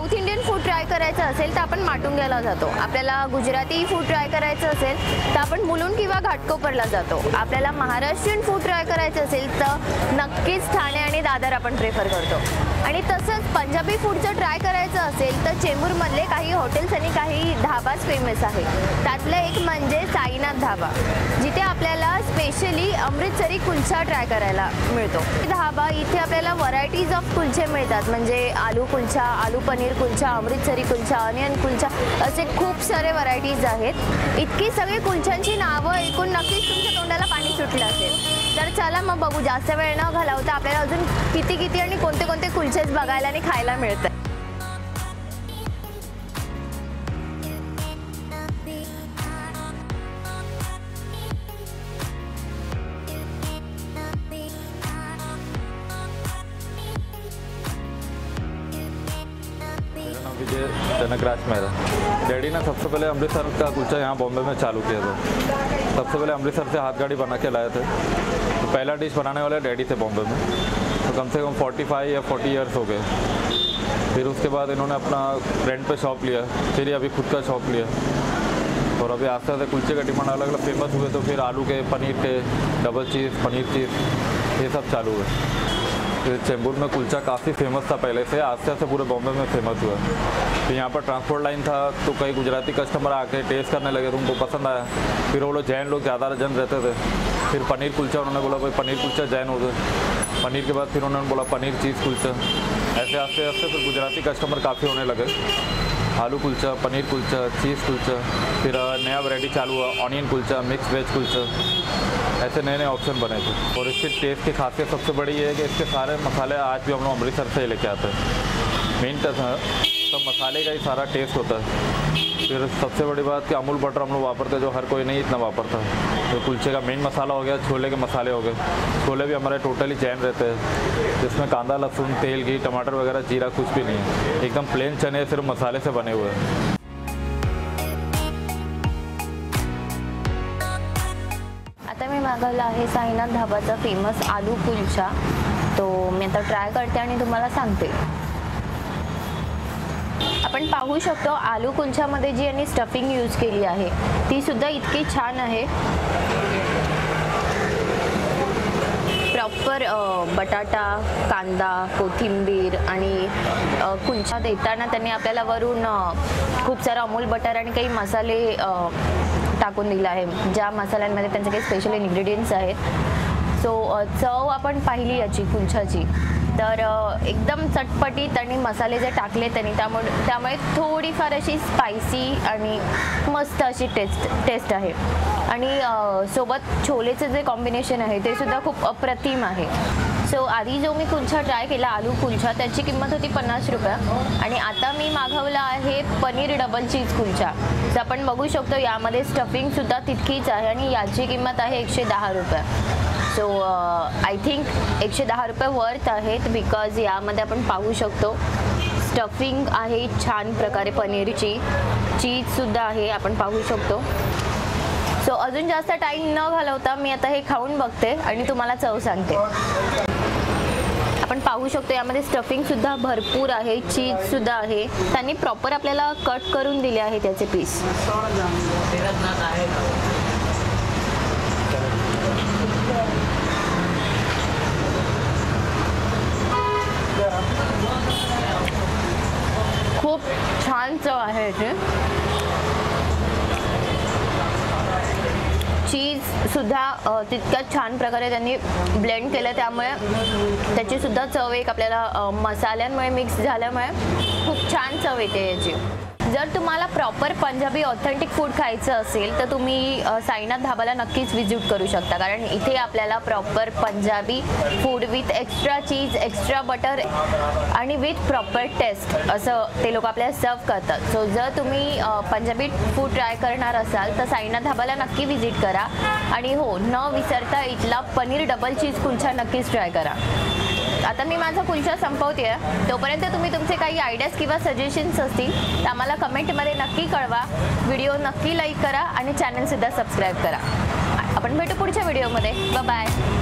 South Indian food try करायचं असेल तर आपण माटुंग्याला जातो. आपल्याला गुजराती फूड ट्राय करायचं असेल तर आपण मुलुंड किंवा घाटकोपरला जातो. आपल्याला महाराष्ट्रीयन फूड ट्राय करायचं असेल तर नक्कीच ठाणे आणि दादर आपण प्रेफर करतो. आणि तसंच पंजाबी फूडचं ट्राय करायचं असेल तर चेंबूरमधले काही हॉटेल्स आणि काही धाबाच फेमस आहे. त्यातलं एक म्हणजे साईनाथ धाबा, जिथे आपल्याला स्पेशली अमृतसरी कुलचा ट्राय करायला मिळतो. धाबा इथे आपल्याला व्हरायटीज ऑफ कुलचे मिळतात, म्हणजे आलू कुलचा, आलू पनीर कुलचा, अमृतसरी कुलचा, अनियन कुलचा, असे खूप सारे व्हरायटीज आहेत. इतकी सगळी कुलच्यांची नावं ऐकून नक्कीच तुमच्या तोंडाला पाणी सुटलं असेल. तर चला मग बघू, जास्त वेळ न घालवता आपल्याला अजून किती आणि कोणते कोणते कुलचेस बघायला आणि खायला मिळतात. विजय जनक राज मेहरा। डैडी ने सबसे पहले अमृतसर का कुलचा यहाँ बॉम्बे में चालू किया था। सबसे पहले अमृतसर से हाथ गाड़ी बना के लाए थे। तो पहला डिश बनाने वाले डैडी थे बॉम्बे में, तो कम से कम 45 या 40 ईयर्स हो गए। फिर उसके बाद इन्होंने अपना रेंट पे शॉप लिया, फिर ये अभी खुद का शॉप लिया, और अभी आस्ते आस्ते कुलचे का डिमांड अलग अलग फेमस हुए। तो फिर आलू के, पनीर के, डबल चीज़, पनीर चीज़, ये सब चालू हुए। चेंबूर में कुलचा काफ़ी फेमस था पहले से, आस्ते आस्ते पूरे बॉम्बे में फेमस हुआ। तो यहाँ पर ट्रांसपोर्ट लाइन था, तो कई गुजराती कस्टमर आके टेस्ट करने लगे तो उनको पसंद आया। फिर वो लोग जैन लोग ज़्यादा जन रहते थे, फिर पनीर कुलचा उन्होंने बोला भाई पनीर कुलचा जैन हो गए। पनीर के बाद फिर उन्होंने बोला पनीर चीज़ कुलचा। ऐसे आस्ते आस्ते फिर गुजराती कस्टमर काफ़ी होने लगे। आलू कुलचा, पनीर कुलचा, चीज़ कुलचा, फिर नया वैरायटी चालू हुआ onion kulcha, mix veg kulcha, ऐसे नए नए ऑप्शन बने थे। और इसके टेस्ट की खासियत सबसे बड़ी ये है कि इसके सारे मसाले आज भी हम लोग अमृतसर से लेके आते हैं। मेन सब मसाले का ही सारा टेस्ट होता है। फिर सबसे बड़ी बात कि अमूल बटर हम लोग वापरते हैं, जो हर कोई नहीं इतना वापरता। तो कुलचे का मेन मसाला हो गया, छोले के मसाले हो गए। छोले भी हमारे टोटली जैन रहते हैं, जिसमें कांदा, लहसुन, तेल, घी, टमाटर वगैरह, जीरा कुछ भी नहीं है। एकदम प्लेन चने सिर्फ मसाले से बने हुए हैं। आता मी मागवला आहे साईनाथ धाबाचा फेमस आलू कुलचा, तो मी आता ट्राय करते आणि तुम्हाला सांगते। आपण पाहू शकतो आलू कुलच्यामध्ये जी यांनी स्टफिंग यूज केली आहे ती सुद्धा इतकी छान आहे। प्रॉपर बटाटा, कांदा, कोथिंबीर आणि कुलचा देताना त्यांनी आपल्याला वरून खूप सारा अमूल बटर आणि काही मसाले टाकून दिला आहे, ज्या मसाल्यांमध्ये त्यांचे काही स्पेशल इन्ग्रेडियंट्स आहेत। सो चव आपण पाहिली याची कुलच्याची तर एकदम चटपटीत आणि मसाले जे टाकले त्यांनी त्यामुळे थोडीफार अशी स्पायसी आणि मस्त अशी टेस्ट आहे। आणि सोबत छोलेचे जे कॉम्बिनेशन आहे ते सुद्धा खूप अप्रतिम आहे। सो आधी जो मी कुलचा ट्राय केला आलू कुलचा, त्याची किंमत होती 50 रुपये आणि आता मी मागवला आहे पनीर डबल चीज कुलचा। तर आपण बघू शकतो यामध्ये स्टफिंग सुद्धा तितकीच आहे आणि याची किंमत आहे 110 रुपये। सो आय थिंक 110 रुपये वर्थ आहेत, बिकॉज यामध्ये आपण पाहू शकतो स्टफिंग आहे छान प्रकारे, पनीरची चीजसुद्धा आहे आपण पाहू शकतो। सो अजून जास्त टाईम न घालवता मी आता हे खाऊन बघते आणि तुम्हाला चव सांगते। आपण पाहू शकतो यामध्ये स्टफिंग सुद्धा भरपूर आहे, चीज सुद्धा आहे, त्यांनी प्रॉपर आपल्याला कट करून दिले आहे त्याचे पीस। खूप छान चव आहे याची। चीज सुद्धा तितक्याच छान प्रकारे त्यांनी ब्लेंड केलं, त्यामुळे त्याची सुद्धा चव एक आपल्याला मसाल्यांमुळे मिक्स झाल्यामुळे खूप छान चव येते याची। जर तुम्हाला प्रॉपर पंजाबी ऑथेंटिक फूड खायचं असेल तर तुम्ही साईनाथ धाबाला नक्कीच विजिट करू शकता, कारण इथे आपल्याला proper Punjabi food with extra cheese, extra butter आणि विथ प्रॉपर टेस्ट असं ते लोक आपल्याला सर्व करतात। सो जर तुम्ही पंजाबी फूड ट्राय करणार असाल तर साईनाथ धाबाला नक्की विजिट करा आणि हो, न विसरता इथला पनीर डबल चीज कुलचा नक्कीच ट्राय करा। आता मी माझा कुलचा संपवते आहे, तोपर्यंत तुम्ही तुमचे काही आयडियाज किंवा सजेशन्स असतील तर आम्हाला कमेंटमध्ये नक्की कळवा। व्हिडिओ नक्की लाईक करा आणि चॅनलसुद्धा सबस्क्राईब करा। आपण भेटू पुढच्या व्हिडिओमध्ये। Bye bye.